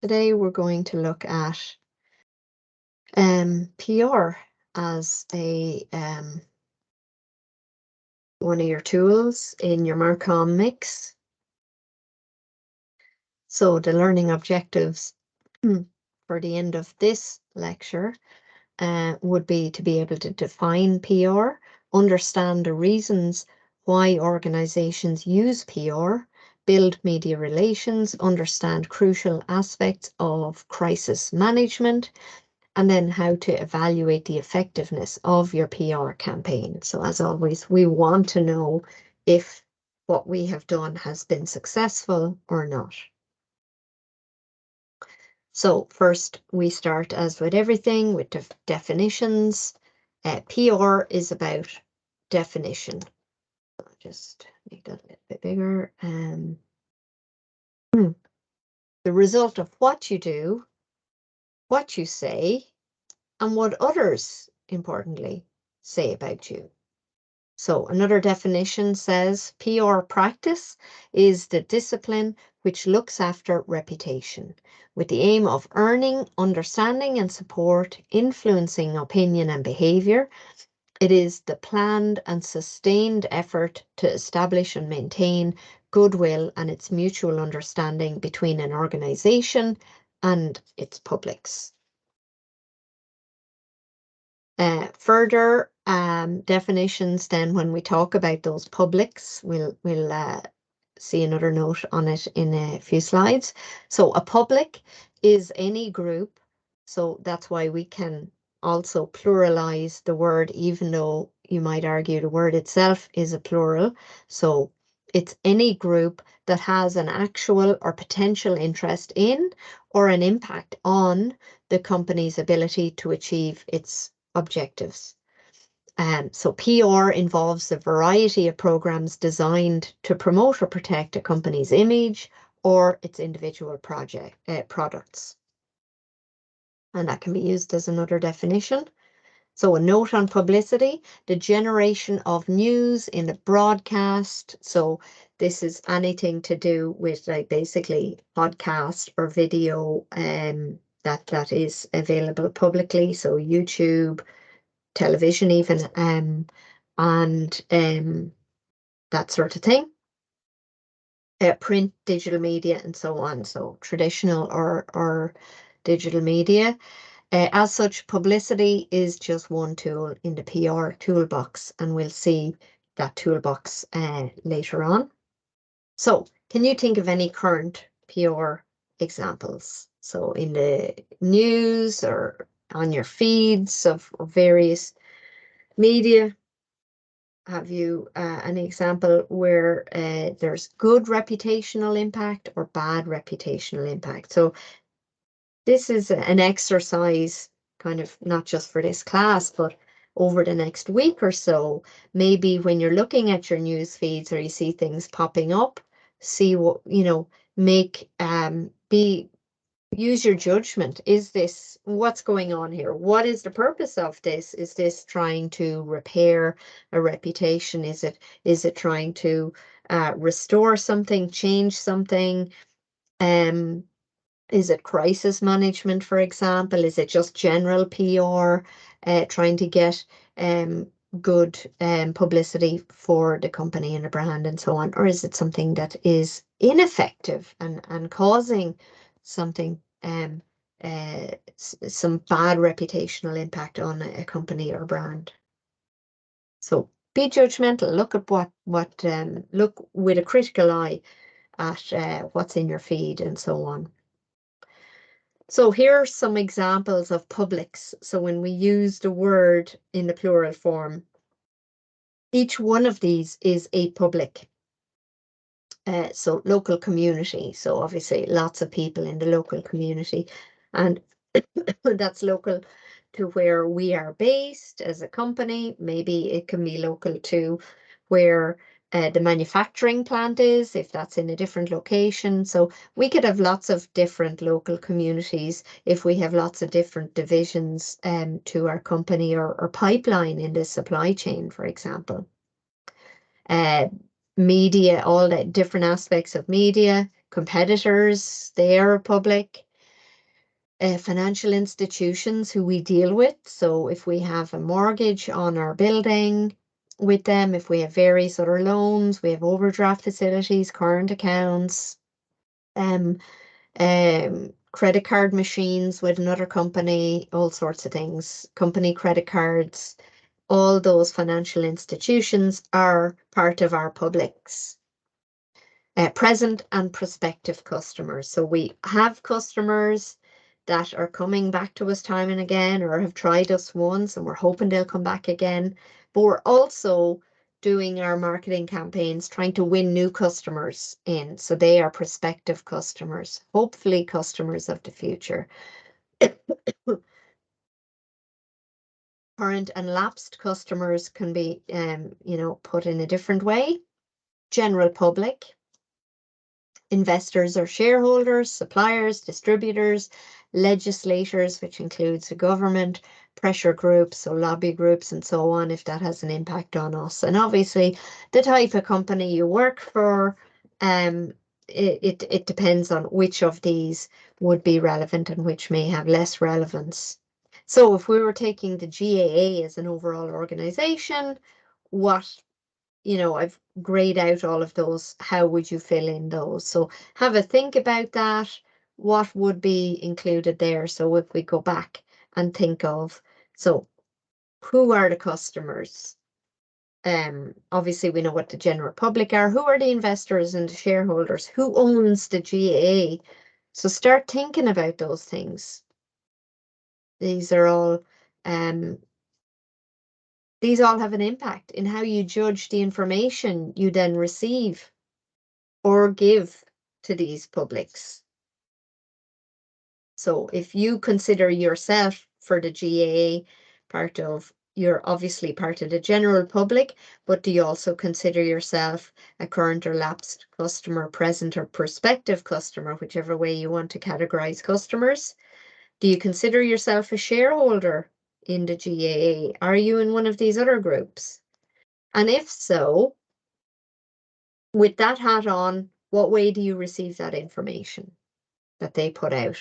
Today we're going to look at PR as a one of your tools in your Marcom mix. So the learning objectives for the end of this lecture would be to be able to define PR, understand the reasons why organizations use PR, build media relations, understand crucial aspects of crisis management, and then how to evaluate the effectiveness of your PR campaign. So as always, we want to know if what we have done has been successful or not. So first, we start, as with everything, with definitions. PR is about definition. I'll just make that a little bit bigger. The result of what you do, what you say, and what others, importantly, say about you. So another definition says PR practice is the discipline which looks after reputation with the aim of earning understanding and support, influencing opinion and behavior. It is the planned and sustained effort to establish and maintain goodwill and its mutual understanding between an organization and its publics. Further definitions, then, when we talk about those publics, we'll see another note on it in a few slides. So a public is any group. So that's why we can also pluralize the word, even though you might argue the word itself is a plural. So it's any group that has an actual or potential interest in or an impact on the company's ability to achieve its objectives. So PR involves a variety of programs designed to promote or protect a company's image or its individual products. And that can be used as another definition. So a note on publicity, the generation of news in a broadcast. So this is anything to do with like basically podcast or video that is available publicly. So YouTube, television even, and that sort of thing. Print, digital media, and so on. So traditional or digital media. As such, publicity is just one tool in the PR toolbox, and we'll see that toolbox later on. So can you think of any current PR examples? So in the news or on your feeds of various media, have you an example where there's good reputational impact or bad reputational impact? So this is an exercise kind of not just for this class, but over the next week or so, maybe when you're looking at your news feeds or you see things popping up, see what, use your judgment. Is this, what's going on here? What is the purpose of this? Is this trying to repair a reputation? Is it trying to restore something, change something? Is it crisis management, for example? Is it just general PR, trying to get good publicity for the company and the brand and so on? Or is it something that is ineffective and causing something, some bad reputational impact on a company or brand? So be judgmental. Look at look with a critical eye at what's in your feed and so on. So here are some examples of publics. So when we use the word in the plural form, each one of these is a public. So local community. So obviously lots of people in the local community, and that's local to where we are based as a company. Maybe it can be local to where the manufacturing plant is, if that's in a different location. So we could have lots of different local communities if we have lots of different divisions to our company or pipeline in the supply chain, for example. Media, all the different aspects of media, competitors, they are public. financial institutions who we deal with. So if we have a mortgage on our building with them, if we have various other loans, we have overdraft facilities, current accounts, credit card machines with another company, all sorts of things, company credit cards, all those financial institutions are part of our publics. Present and prospective customers. So we have customers that are coming back to us time and again, or have tried us once and we're hoping they'll come back again. But we're also doing our marketing campaigns, trying to win new customers in. So they are prospective customers, hopefully customers of the future. Current and lapsed customers can be, put in a different way. General public, investors or shareholders, suppliers, distributors, legislators, which includes the government, pressure groups, so lobby groups and so on, if that has an impact on us. And obviously the type of company you work for, it depends on which of these would be relevant and which may have less relevance. So if we were taking the GAA as an overall organization, I've grayed out all of those. How would you fill in those? So have a think about that. What would be included there? So if we go back and think of, so who are the customers? Obviously we know what the general public are. Who are the investors and the shareholders? Who owns the GAA? So start thinking about those things. These all have an impact in how you judge the information you then receive or give to these publics. So if you consider yourself for the GAA you're obviously part of the general public, but do you also consider yourself a current or lapsed customer, present or prospective customer, whichever way you want to categorize customers? Do you consider yourself a shareholder in the GAA? Are you in one of these other groups? And if so, with that hat on, what way do you receive that information that they put out?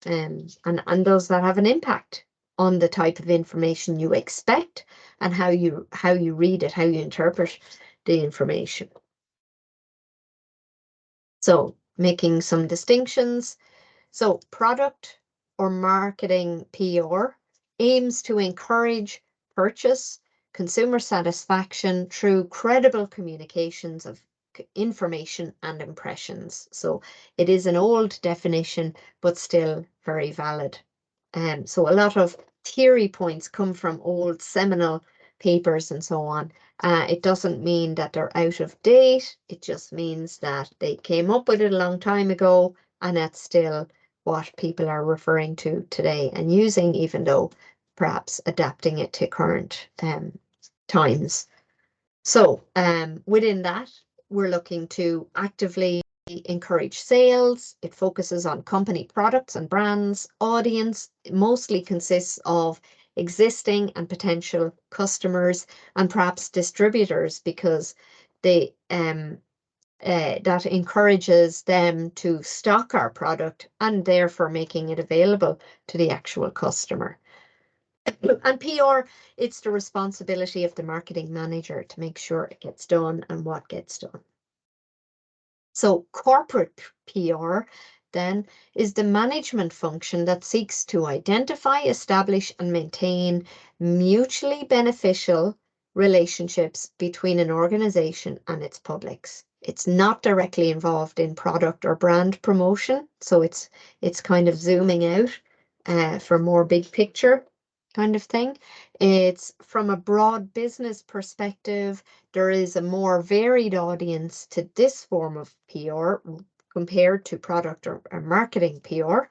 And does that have an impact on the type of information you expect and how you read it, how you interpret the information? So making some distinctions. So product or marketing PR aims to encourage purchase, consumer satisfaction through credible communications of information and impressions. So it is an old definition, but still very valid. So a lot of theory points come from old seminal papers and so on. It doesn't mean that they're out of date. It just means that they came up with it a long time ago, and that's still what people are referring to today and using, even though perhaps adapting it to current times. So within that, we're looking to actively encourage sales. It focuses on company products and brands. Audience mostly consists of existing and potential customers and perhaps distributors, because they that encourages them to stock our product and therefore making it available to the actual customer. And PR, it's the responsibility of the marketing manager to make sure it gets done and what gets done. So corporate PR then is the management function that seeks to identify, establish, and maintain mutually beneficial relationships between an organization and its publics. It's not directly involved in product or brand promotion, so it's kind of zooming out for more big picture kind of thing. It's from a broad business perspective. There is a more varied audience to this form of PR compared to product or marketing PR.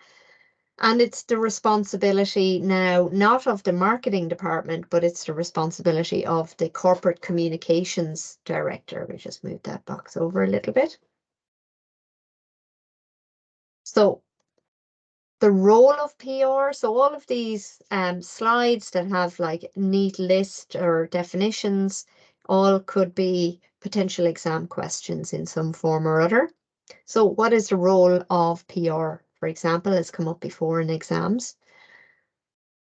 And it's the responsibility now, not of the marketing department, but it's the responsibility of the corporate communications director. We just moved that box over a little bit. So the role of PR, so all of these slides that have like neat list or definitions, all could be potential exam questions in some form or other. So what is the role of PR for example, has come up before in exams.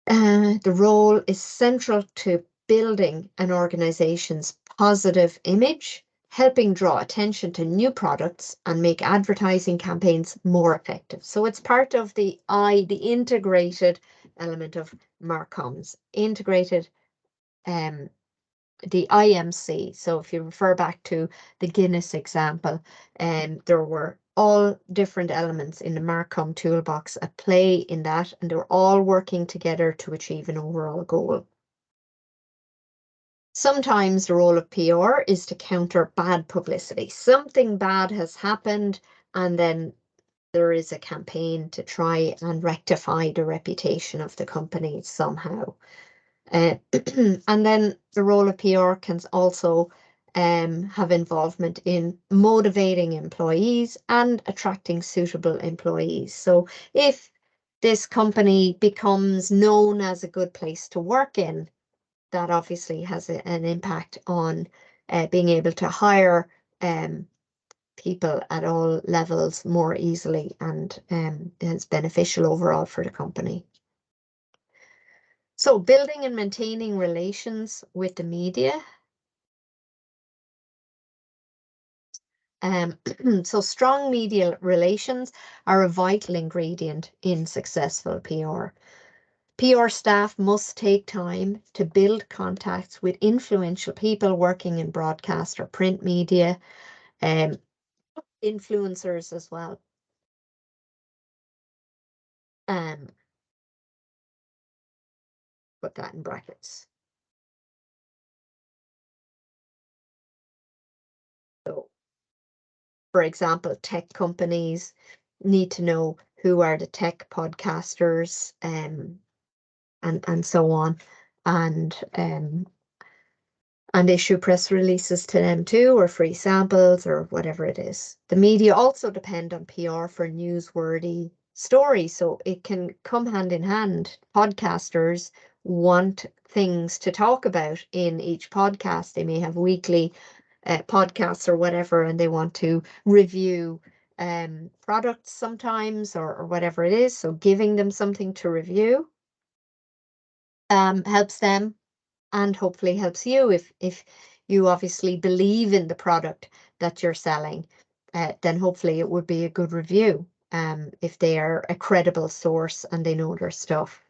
The role is central to building an organization's positive image, helping draw attention to new products and make advertising campaigns more effective. So it's part of the integrated element of Marcoms, integrated the IMC. So if you refer back to the Guinness example, there were all different elements in the Marcom toolbox at play in that, and they were all working together to achieve an overall goal. Sometimes the role of PR is to counter bad publicity. Something bad has happened, and then there is a campaign to try and rectify the reputation of the company somehow. And then the role of PR can also have involvement in motivating employees and attracting suitable employees. So if this company becomes known as a good place to work in, that obviously has an impact on being able to hire people at all levels more easily, and is beneficial overall for the company. So building and maintaining relations with the media. So strong media relations are a vital ingredient in successful PR. PR staff must take time to build contacts with influential people working in broadcast or print media, influencers as well. Put that in brackets. So, for example, tech companies need to know who are the tech podcasters, and so on, and issue press releases to them too, or free samples, or whatever it is. The media also depend on PR for newsworthy stories, so it can come hand in hand. Podcasters want things to talk about in each podcast. They may have weekly podcasts or whatever, and they want to review products sometimes, or whatever it is. So giving them something to review helps them, and hopefully helps you. If you obviously believe in the product that you're selling, then hopefully it would be a good review, if they are a credible source and they know their stuff.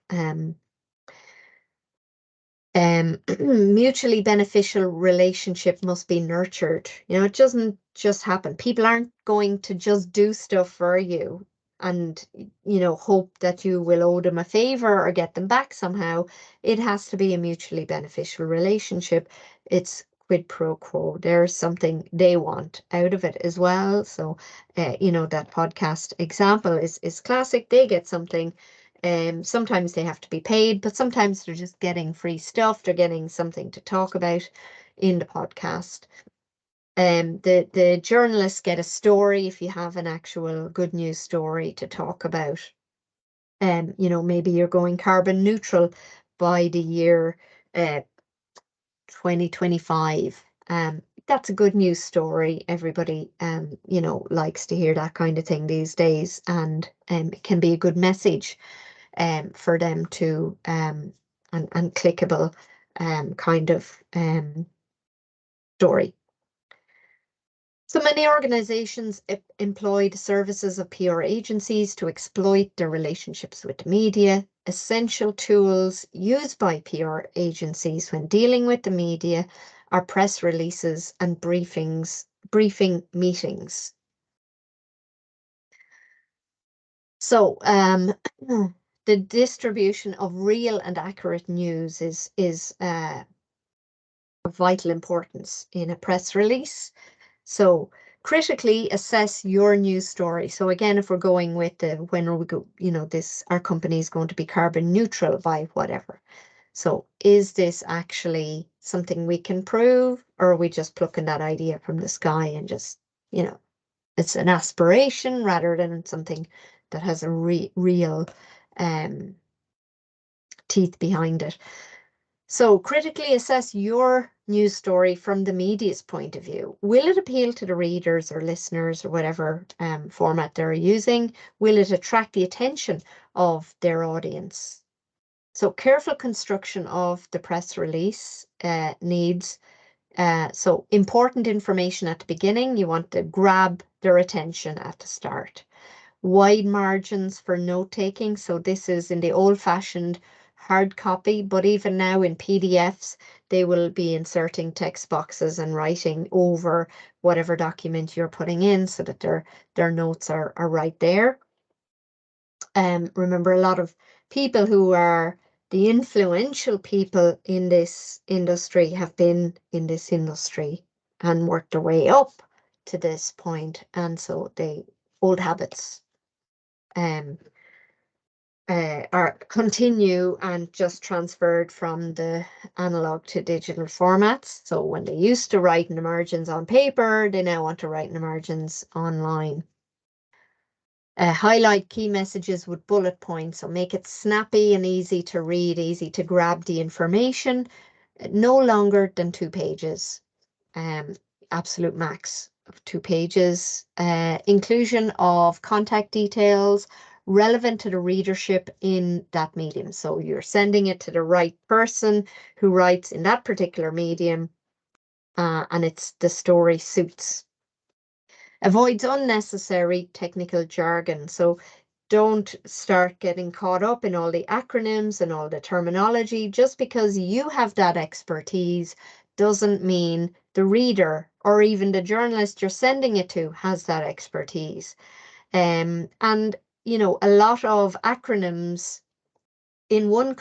Mutually beneficial relationship must be nurtured. It doesn't just happen. People aren't going to just do stuff for you and hope that you will owe them a favor or get them back somehow. It has to be a mutually beneficial relationship. It's quid pro quo. There's something they want out of it as well. So that podcast example is classic. They get something. Sometimes they have to be paid, but sometimes they're just getting free stuff. They're getting something to talk about in the podcast. The journalists get a story if you have an actual good news story to talk about. Maybe you're going carbon neutral by the year 2025. That's a good news story. Everybody likes to hear that kind of thing these days, and it can be a good message for them to and clickable kind of story. So many organizations employ the services of PR agencies to exploit their relationships with the media. Essential tools used by PR agencies when dealing with the media are press releases and briefing meetings. So the distribution of real and accurate news is of vital importance in a press release. So critically assess your news story. So again, if we're going with when are we go, our company is going to be carbon neutral by whatever. So is this actually something we can prove, or are we just plucking that idea from the sky and just, it's an aspiration rather than something that has a real teeth behind it. So critically assess your news story from the media's point of view. Will it appeal to the readers or listeners or whatever format they're using? Will it attract the attention of their audience? So careful construction of the press release needs so important information at the beginning. You want to grab their attention at the start. Wide margins for note taking. So this is in the old-fashioned hard copy, but even now in PDFs, they will be inserting text boxes and writing over whatever document you're putting in so that their notes are right there. Remember, a lot of people who are the influential people in this industry have been in this industry and worked their way up to this point, and so they old habits are continue and just transferred from the analog to digital formats. So when they used to write in the margins on paper, they now want to write in the margins online. Highlight key messages with bullet points, so make it snappy and easy to read, easy to grab the information. No longer than 2 pages. Absolute max of 2 pages. Inclusion of contact details relevant to the readership in that medium. So you're sending it to the right person who writes in that particular medium, and it's the story suits. Avoids unnecessary technical jargon. So don't start getting caught up in all the acronyms and all the terminology. Just because you have that expertise doesn't mean the reader or even the journalist you're sending it to has that expertise. And, you know, a lot of acronyms in one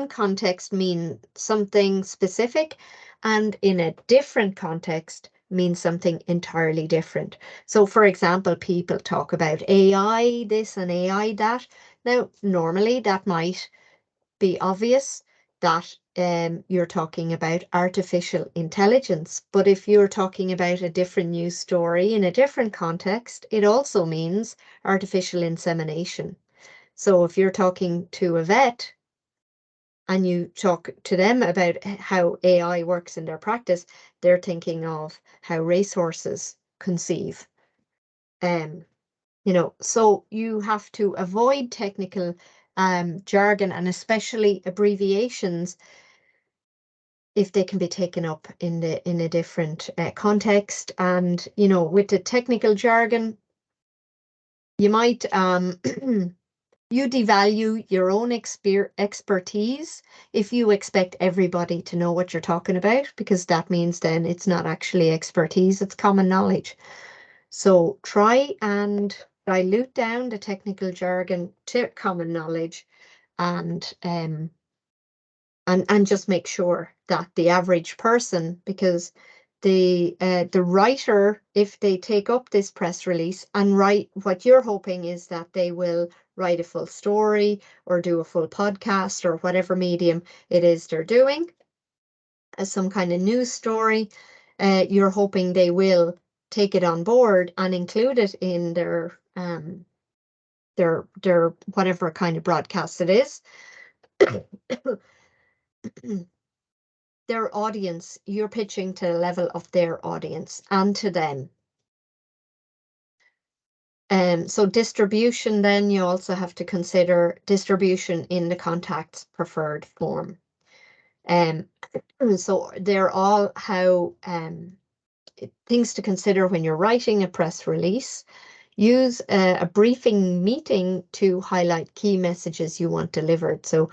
context mean something specific, and in a different context means something entirely different. So for example, people talk about AI this and AI that. Now, normally that might be obvious that you're talking about artificial intelligence, but if you're talking about a different news story in a different context, it also means artificial insemination. So if you're talking to a vet and you talk to them about how AI works in their practice, they're thinking of how racehorses conceive. You know, so you have to avoid technical jargon, and especially abbreviations if they can be taken up in a different context. And you know, with the technical jargon, you might you devalue your own expertise if you expect everybody to know what you're talking about, because that means then it's not actually expertise, it's common knowledge. So try and dilute down the technical jargon to common knowledge, and just make sure that the average person, because the writer, if they take up this press release and write, what you're hoping is that they will write a full story or do a full podcast or whatever medium it is they're doing, as some kind of news story, you're hoping they will take it on board and include it in their whatever kind of broadcast it is. Their audience, you're pitching to the level of their audience and to them. So distribution, then you also have to consider distribution in the contact's preferred form. So they're all how things to consider when you're writing a press release. Use a briefing meeting to highlight key messages you want delivered. So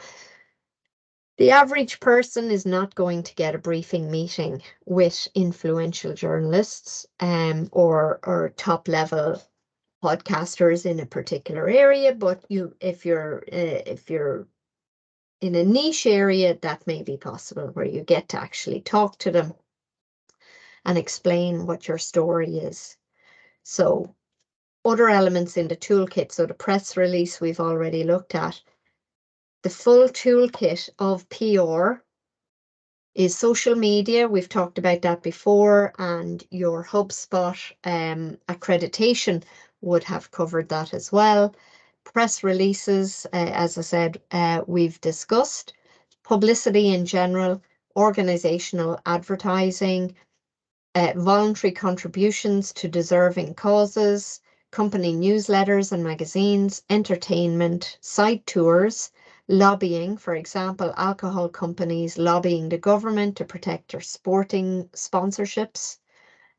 the average person is not going to get a briefing meeting with influential journalists or top level podcasters in a particular area, but if you're in a niche area, that may be possible, where you get to actually talk to them and explain what your story is. So other elements in the toolkit, so the press release we've already looked at. The full toolkit of PR is social media. We've talked about that before, and your HubSpot accreditation would have covered that as well. Press releases, as I said, we've discussed. publicity in general, organizational advertising, voluntary contributions to deserving causes, company newsletters and magazines, entertainment, site tours, lobbying, for example, alcohol companies lobbying the government to protect their sporting sponsorships.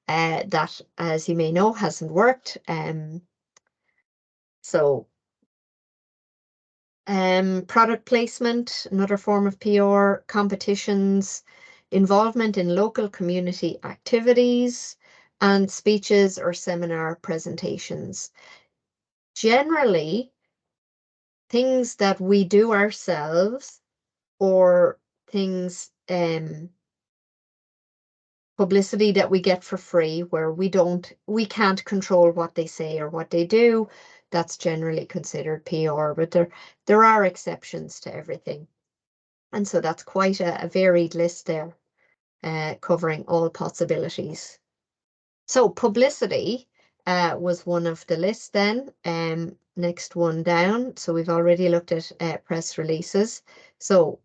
That, as you may know, hasn't worked. Product placement, another form of PR, competitions, involvement in local community activities, and speeches or seminar presentations. Generally, things that we do ourselves or things, publicity that we get for free where we can't control what they say or what they do, that's generally considered PR, but there are exceptions to everything. And so that's quite a varied list there, covering all possibilities. So publicity was one of the lists then. Next one down. So we've already looked at press releases. So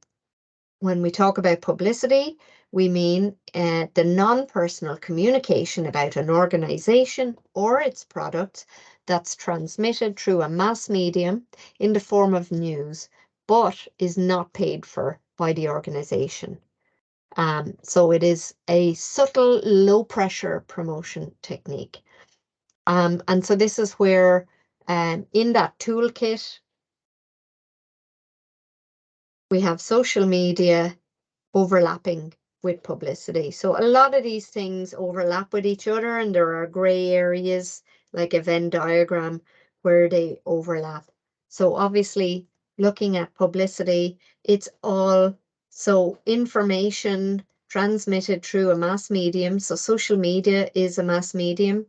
when we talk about publicity, we mean the non-personal communication about an organization or its products that's transmitted through a mass medium in the form of news, but is not paid for by the organization. So it is a subtle, low-pressure promotion technique. And so this is where in that toolkit, we have social media overlapping with publicity. So a lot of these things overlap with each other, and there are gray areas like a Venn diagram where they overlap. So obviously, looking at publicity, it's all information transmitted through a mass medium. So social media is a mass medium.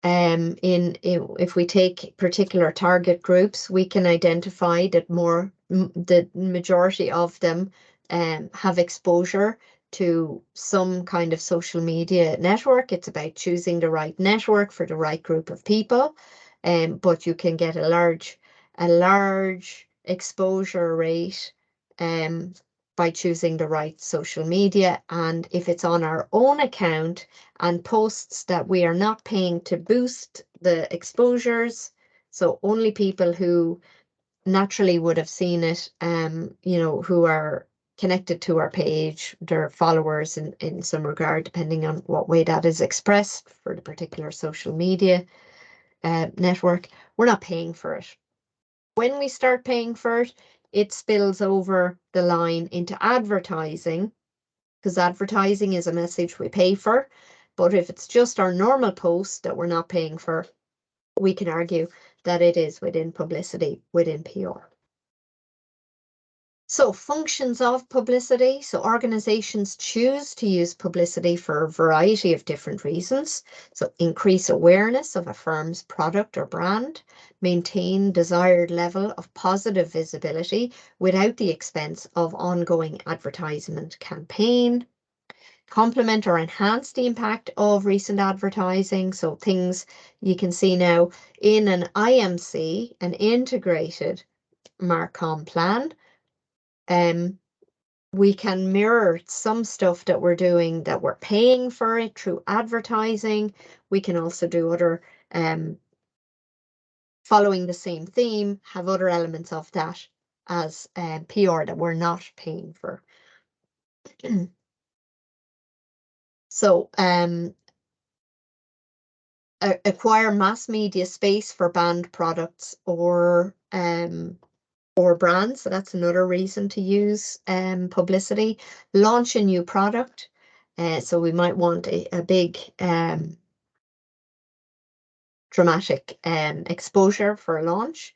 If we take particular target groups, we can identify that the majority of them have exposure to some kind of social media network. It's about choosing the right network for the right group of people, but you can get a large exposure rate by choosing the right social media. And if it's on our own account and posts that we are not paying to boost the exposures, so only people who naturally would have seen it, who are connected to our page, their followers in some regard, depending on what way that is expressed for the particular social media network, we're not paying for it. When we start paying for it, it spills over the line into advertising, because advertising is a message we pay for. But if it's just our normal post that we're not paying for, we can argue that it is within publicity, within PR. So functions of publicity. So organizations choose to use publicity for a variety of different reasons. So increase awareness of a firm's product or brand, maintain desired level of positive visibility without the expense of ongoing advertisement campaign, complement or enhance the impact of recent advertising. So things you can see now in an IMC, an integrated Marcom plan, we can mirror some stuff that we're doing that we're paying for it through advertising. We can also do other, following the same theme, have other elements of that as PR that we're not paying for. So acquire mass media space for banned products or brands. So that's another reason to use publicity. Launch a new product. So we might want a big dramatic exposure for a launch.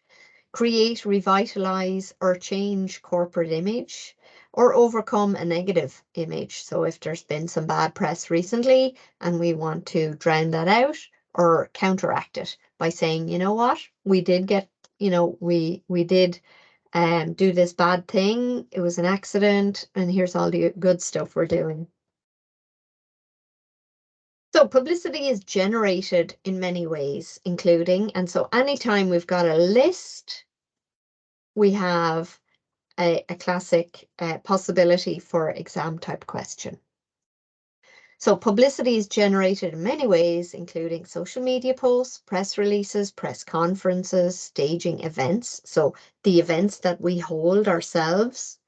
Create, revitalize, or change corporate image, or overcome a negative image. So if there's been some bad press recently and we want to drown that out or counteract it by saying, you know what, we did get, we did do this bad thing, it was an accident, and here's all the good stuff we're doing. So publicity is generated in many ways, including, and so anytime we've got a list, we have a classic possibility for exam type question. So publicity is generated in many ways, including social media posts, press releases, press conferences, staging events. So the events that we hold ourselves.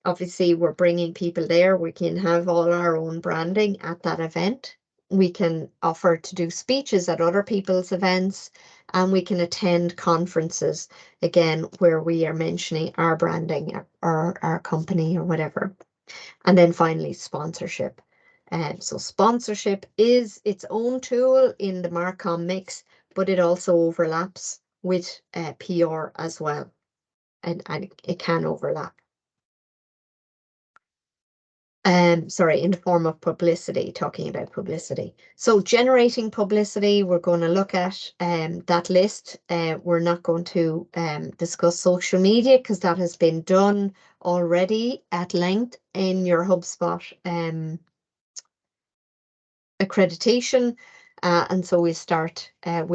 Obviously, we're bringing people there. We can have all our own branding at that event. We can offer to do speeches at other people's events, and we can attend conferences, again, where we are mentioning our branding or our company or whatever. And then finally, sponsorship. So sponsorship is its own tool in the Marcom mix, but it also overlaps with PR as well, and it can overlap. Sorry, in the form of publicity, talking about publicity. So generating publicity, we're going to look at that list. We're not going to discuss social media because that has been done already at length in your HubSpot accreditation. And so we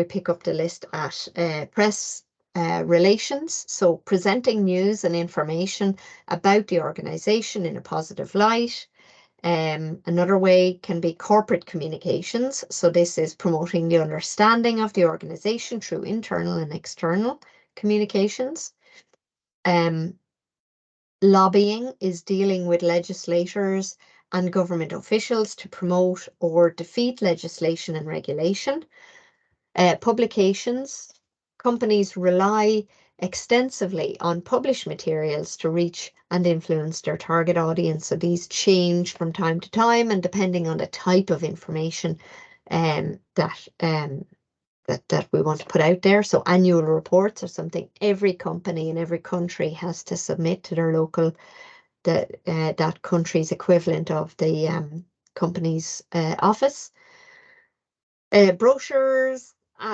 pick up the list at press relations. So presenting news and information about the organization in a positive light. Another way can be corporate communications. So this is promoting the understanding of the organization through internal and external communications. Lobbying is dealing with legislators and government officials to promote or defeat legislation and regulation. Publications. Companies rely extensively on published materials to reach and influence their target audience. So these change from time to time and depending on the type of information that we want to put out there. So annual reports are something every company in every country has to submit to their local, that country's equivalent of the company's office. Brochures,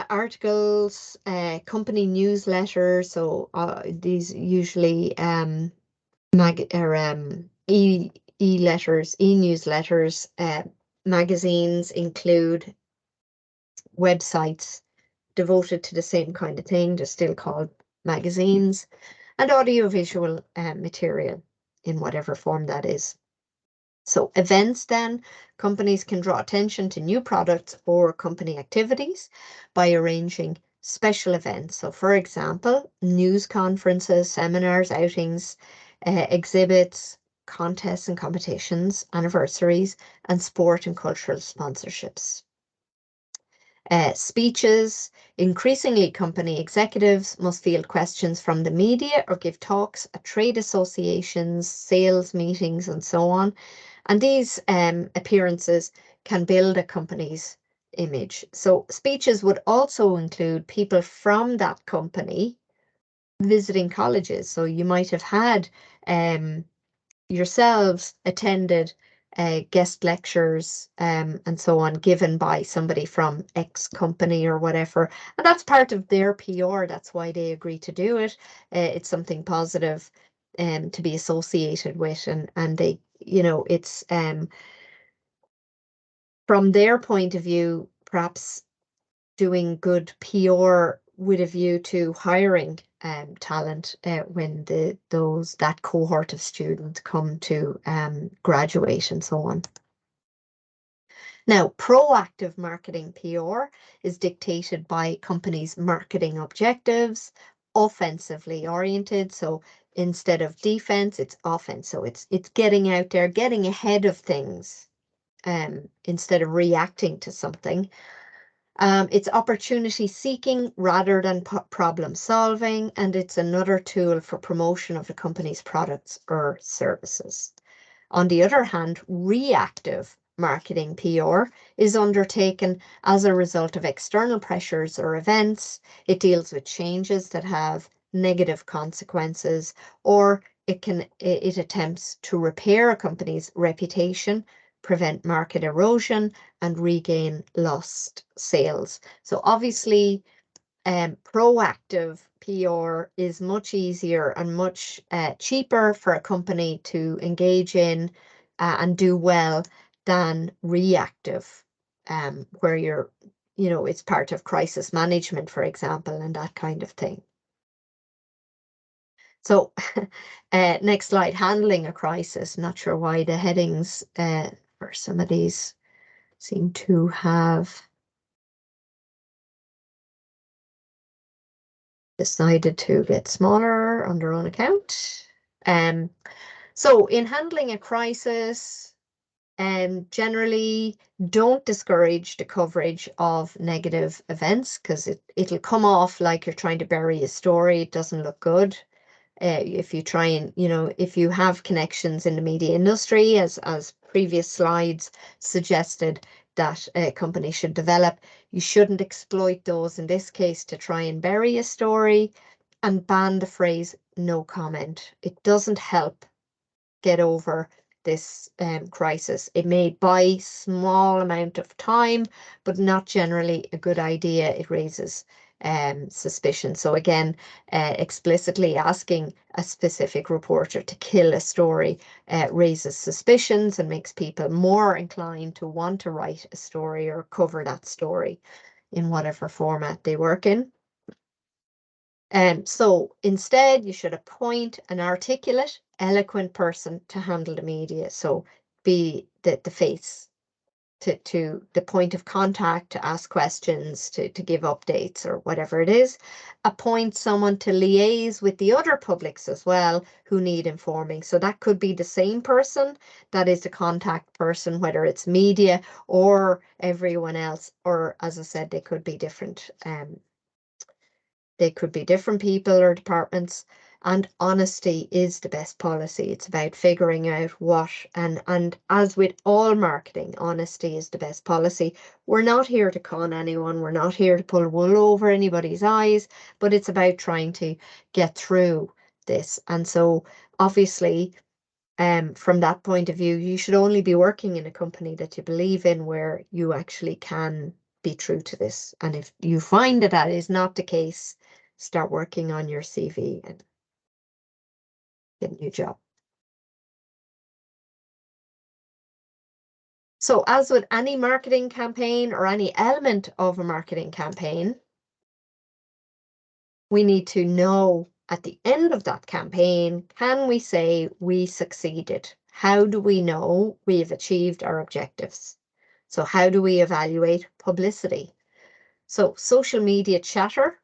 articles, company newsletters. So these usually e-letters, e-newsletters. Magazines include websites devoted to the same kind of thing. They're still called magazines, and audiovisual material in whatever form that is. So events then, companies can draw attention to new products or company activities by arranging special events. So for example, news conferences, seminars, outings, exhibits, contests and competitions, anniversaries, and sport and cultural sponsorships. Speeches. Increasingly, company executives must field questions from the media or give talks at trade associations, sales meetings, and so on. And these appearances can build a company's image. So speeches would also include people from that company visiting colleges. So you might have had yourselves attended guest lectures and so on given by somebody from X company or whatever. And that's part of their PR. That's why they agree to do it. It's something positive to be associated with, and they, it's from their point of view, perhaps doing good PR with a view to hiring talent when that cohort of students come to graduate and so on. Now, proactive marketing PR is dictated by companies' marketing objectives, offensively oriented. So instead of defense, it's offense. So it's getting out there, getting ahead of things instead of reacting to something. It's opportunity seeking rather than problem solving, and it's another tool for promotion of the company's products or services. On the other hand, reactive marketing PR is undertaken as a result of external pressures or events. It deals with changes that have negative consequences, or it attempts to repair a company's reputation, prevent market erosion, and regain lost sales. So obviously, proactive PR is much easier and much cheaper for a company to engage in and do well than reactive, where it's part of crisis management, for example, and that kind of thing. So next slide, handling a crisis. Not sure why the headings for some of these seem to have decided to get smaller on their own account. So in handling a crisis, generally don't discourage the coverage of negative events, because it'll come off like you're trying to bury a story. It doesn't look good. If you try and, if you have connections in the media industry, as previous slides suggested that a company should develop, you shouldn't exploit those in this case to try and bury a story, and ban the phrase no comment. It doesn't help get over this crisis. It may buy small amount of time, but not generally a good idea. It raises suspicion. So again, explicitly asking a specific reporter to kill a story raises suspicions and makes people more inclined to want to write a story or cover that story in whatever format they work in. So instead, you should appoint an articulate, eloquent person to handle the media. So be the face, to the point of contact, to ask questions, to give updates or whatever it is. Appoint someone to liaise with the other publics as well who need informing. So that could be the same person that is the contact person, whether it's media or everyone else, or as I said, they could be different. They could be different people or departments, and honesty is the best policy. It's about figuring out what, and as with all marketing, honesty is the best policy. We're not here to con anyone. We're not here to pull wool over anybody's eyes, but it's about trying to get through this. And so obviously, from that point of view, you should only be working in a company that you believe in, where you actually can be true to this. And if you find that that is not the case, start working on your CV and get a new job. So as with any marketing campaign or any element of a marketing campaign, we need to know at the end of that campaign, can we say we succeeded? How do we know we have achieved our objectives? So how do we evaluate publicity? So social media chatter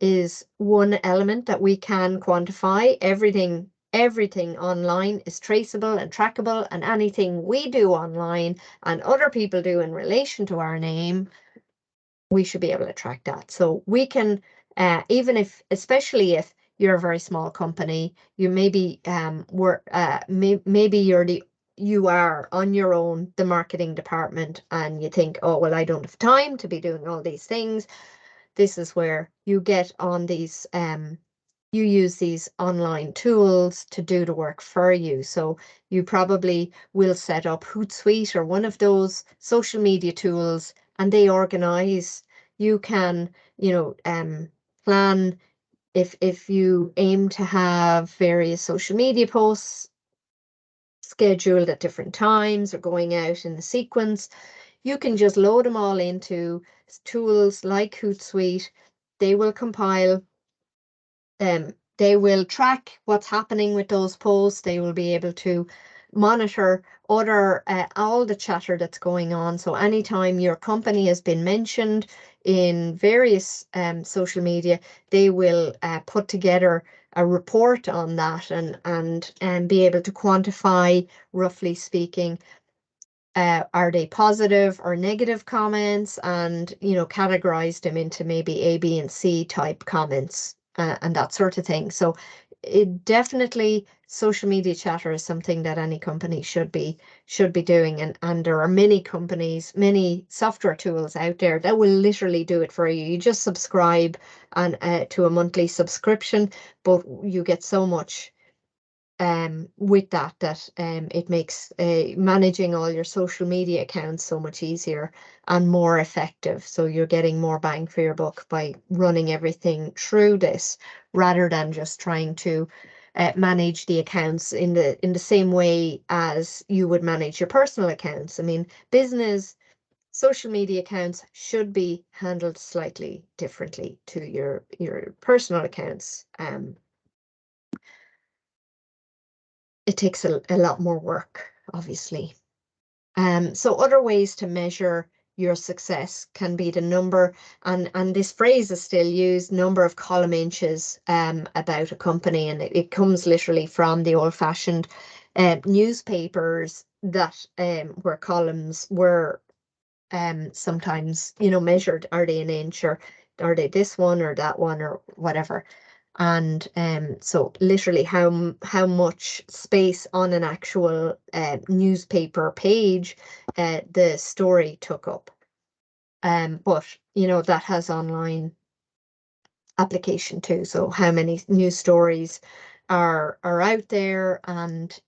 is one element that we can quantify. Everything online is traceable and trackable, and anything we do online and other people do in relation to our name, we should be able to track that. So we can, even if, especially if you're a very small company, you maybe maybe you are on your own, the marketing department, and you think, oh, well, I don't have time to be doing all these things. This is where you get on these, you use these online tools to do the work for you. So you probably will set up Hootsuite or one of those social media tools, and they organize. You can, plan if you aim to have various social media posts scheduled at different times or going out in the sequence, you can just load them all into tools like Hootsuite. They will compile them. They will track what's happening with those posts. They will be able to monitor all the chatter that's going on. So anytime your company has been mentioned in various social media, they will put together a report on that, and be able to quantify, roughly speaking, are they positive or negative comments, and categorize them into maybe A, B, and C type comments, and that sort of thing. So it definitely, social media chatter is something that any company should be doing, and there are many companies, many software tools out there that will literally do it for you. You just subscribe and to a monthly subscription, but you get so much with that it makes managing all your social media accounts so much easier and more effective. So you're getting more bang for your buck by running everything through this, rather than just trying to manage the accounts in the same way as you would manage your personal accounts. I mean, business social media accounts should be handled slightly differently to your personal accounts. it takes a lot more work, obviously. So other ways to measure your success can be the number, and this phrase is still used, number of column inches about a company, and it comes literally from the old-fashioned newspapers that where columns were sometimes, measured. Are they an inch, or are they this one or that one or whatever? And so literally how much space on an actual newspaper page the story took up. But that has online application too. So how many news stories are out there, and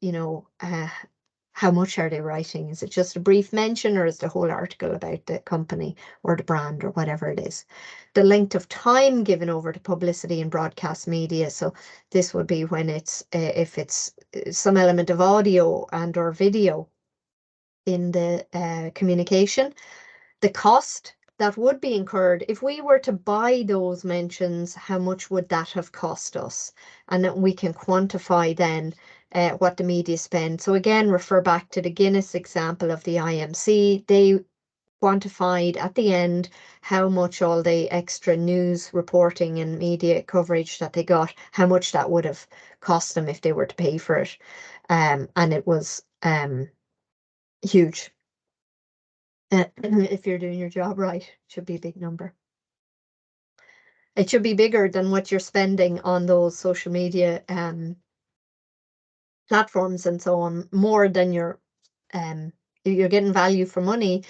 how much are they writing? Is it just a brief mention, or is the whole article about the company or the brand or whatever it is? The length of time given over to publicity and broadcast media. So this would be when it's if it's some element of audio and or video in the communication. The cost that would be incurred if we were to buy those mentions, how much would that have cost us? And that we can quantify then what the media spend. So again, refer back to the Guinness example of the IMC. They quantified at the end how much all the extra news reporting and media coverage that they got, how much that would have cost them if they were to pay for it. And it was huge. If you're doing your job right, it should be a big number. It should be bigger than what you're spending on those social media platforms and so on, more than you're getting value for money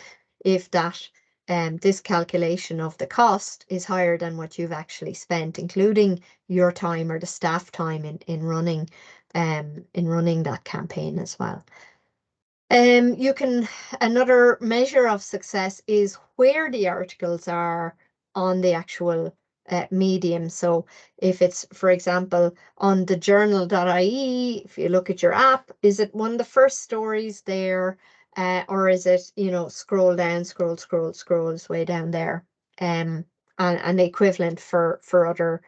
if that this calculation of the cost is higher than what you've actually spent, including your time or the staff time in running that campaign as well. Another measure of success is where the articles are on the actual medium. So if it's, for example, on the journal.ie, if you look at your app, is it one of the first stories there? Or is it, scroll down, scrolls way down there? And the equivalent for other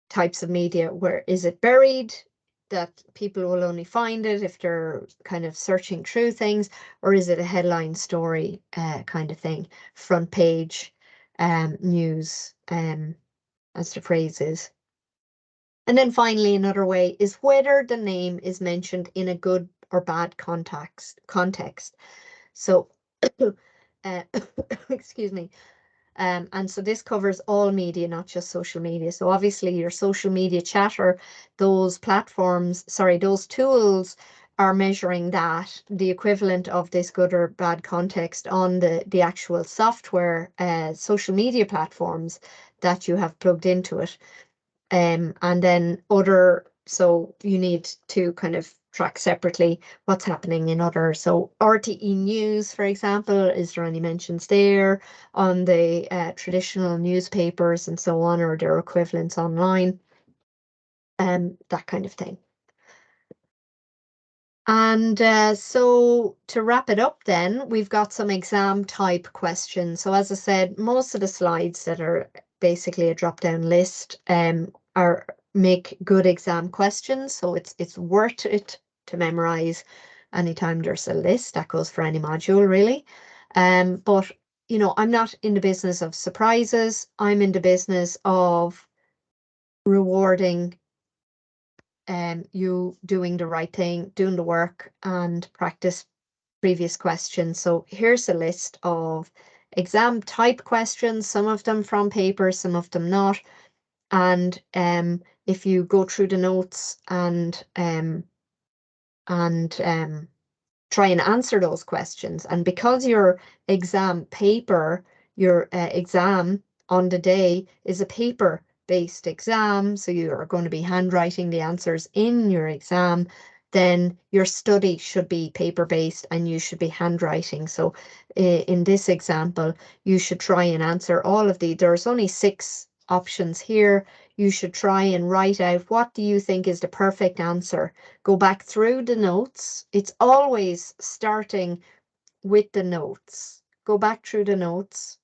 types of media, where is it buried, that people will only find it if they're kind of searching through things, or is it a headline story kind of thing, front page news, as the phrase is. And then finally, another way is whether the name is mentioned in a good or bad context. So excuse me. And so this covers all media, not just social media. So obviously your social media chatter, those tools are measuring that, the equivalent of this good or bad context on the actual software, social media platforms that you have plugged into it. And then so you need to kind of track separately what's happening in other. So RTE News, for example, is there any mentions there on the traditional newspapers and so on, or their equivalents online? That kind of thing. And so to wrap it up then, we've got some exam type questions. So as I said, most of the slides that are basically a drop-down list make good exam questions. So it's worth it to memorize anytime there's a list. That goes for any module really. But I'm not in the business of surprises. I'm in the business of rewarding you doing the right thing, doing the work, and practice previous questions. So here's a list of exam type questions, some of them from paper, some of them not. And if you go through the notes and try and answer those questions, and because your exam paper, your exam on the day is a paper-based exam, so you are going to be handwriting the answers in your exam, then your study should be paper-based and you should be handwriting. So in this example, you should try and answer all of there's only 6 options here. You should try and write out, what do you think is the perfect answer? Go back through the notes. It's always starting with the notes. Go back through the notes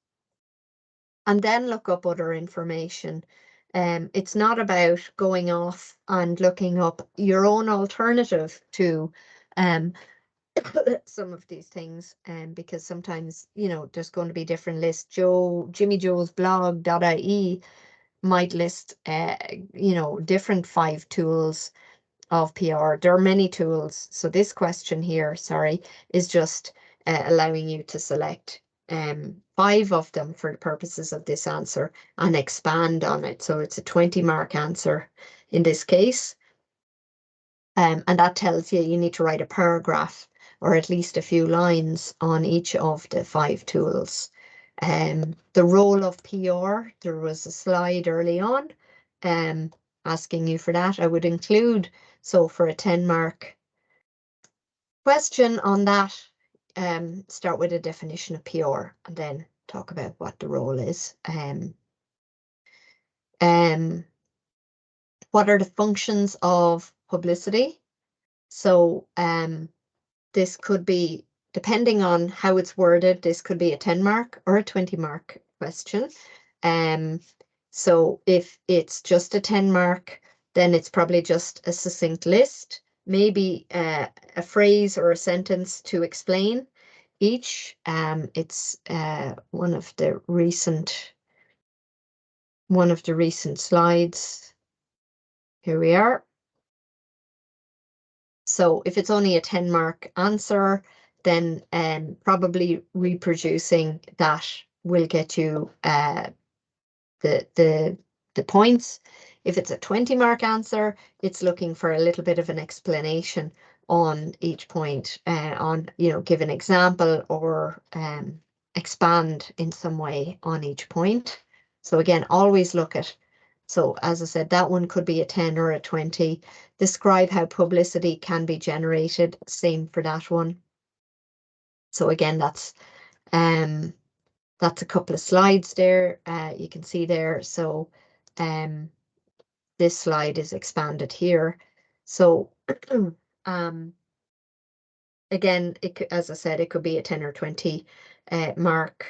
and then look up other information. It's not about going off and looking up your own alternative to some of these things, because sometimes, you know, there's going to be different lists. Jimmy Joe's blog.ie might list, you know, different 5 tools of PR. There are many tools. So this question here, sorry, is just allowing you to select 5 of them for the purposes of this answer and expand on it. So it's a 20-mark answer in this case. And that tells you need to write a paragraph or at least a few lines on each of the 5 tools. The role of PR, there was a slide early on asking you for that. I would include, so for a 10-mark question on that, start with a definition of PR and then talk about what the role is. What are the functions of publicity? So this could be, depending on how it's worded, this could be a 10-mark or a 20-mark question. So if it's just a 10-mark, then it's probably just a succinct list, maybe a phrase or a sentence to explain each. It's one of the recent slides. Here we are. So if it's only a 10-mark answer, then probably reproducing that will get you the points. If it's a 20-mark answer, it's looking for a little bit of an explanation on each point, on, you know, give an example or expand in some way on each point. So again, always look at, so as I said, that one could be a 10 or a 20. Describe how publicity can be generated, same for that one. So again, that's a couple of slides there, you can see there. So this slide is expanded here. So again, as I said, it could be a 10 or 20 mark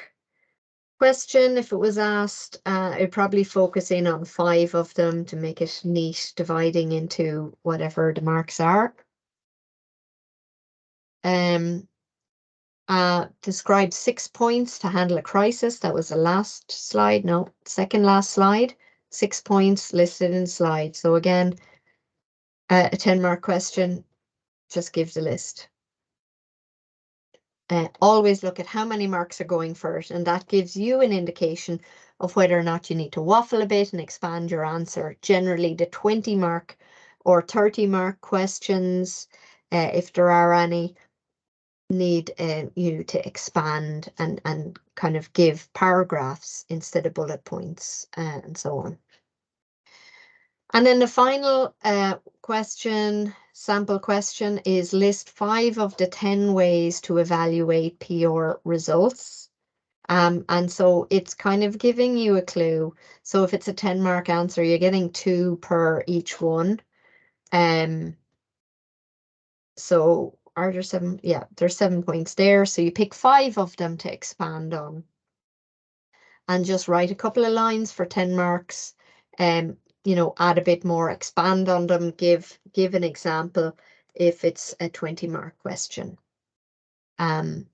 question if it was asked. I'd probably focus in on 5 of them to make it neat, dividing into whatever the marks are. Describe 6 points to handle a crisis. That was the last slide. No, second last slide. 6 points listed in slide. So again, a 10-mark question just gives a list. Always look at how many marks are going for it, and that gives you an indication of whether or not you need to waffle a bit and expand your answer. Generally, the 20-mark or 30-mark questions, if there are any, need you to expand and kind of give paragraphs instead of bullet points, and so on. And then the final sample question is list 5 of the 10 ways to evaluate PR results. And so it's kind of giving you a clue. So if it's a 10-mark answer, you're getting 2 per each one. So are there 7? Yeah, there's 7 points there. So you pick 5 of them to expand on. And just write a couple of lines for 10 marks. You know, add a bit more, expand on them, give an example if it's a 20-mark question. And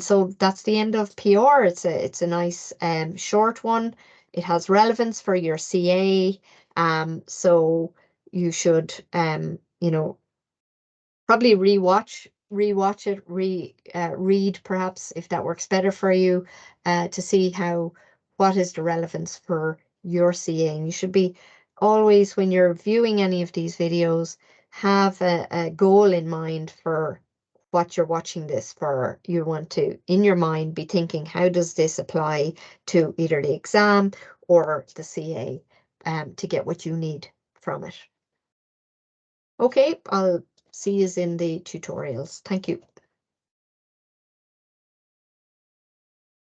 so that's the end of PR. It's a nice short one. It has relevance for your CA. So you should you know, probably rewatch it, read perhaps if that works better for you, to see what is the relevance for your CA. And you should be always, when you're viewing any of these videos, have a goal in mind for what you're watching this for. You want to, in your mind, be thinking, how does this apply to either the exam or the CA, to get what you need from it. Okay, I'll see you in the tutorials. Thank you.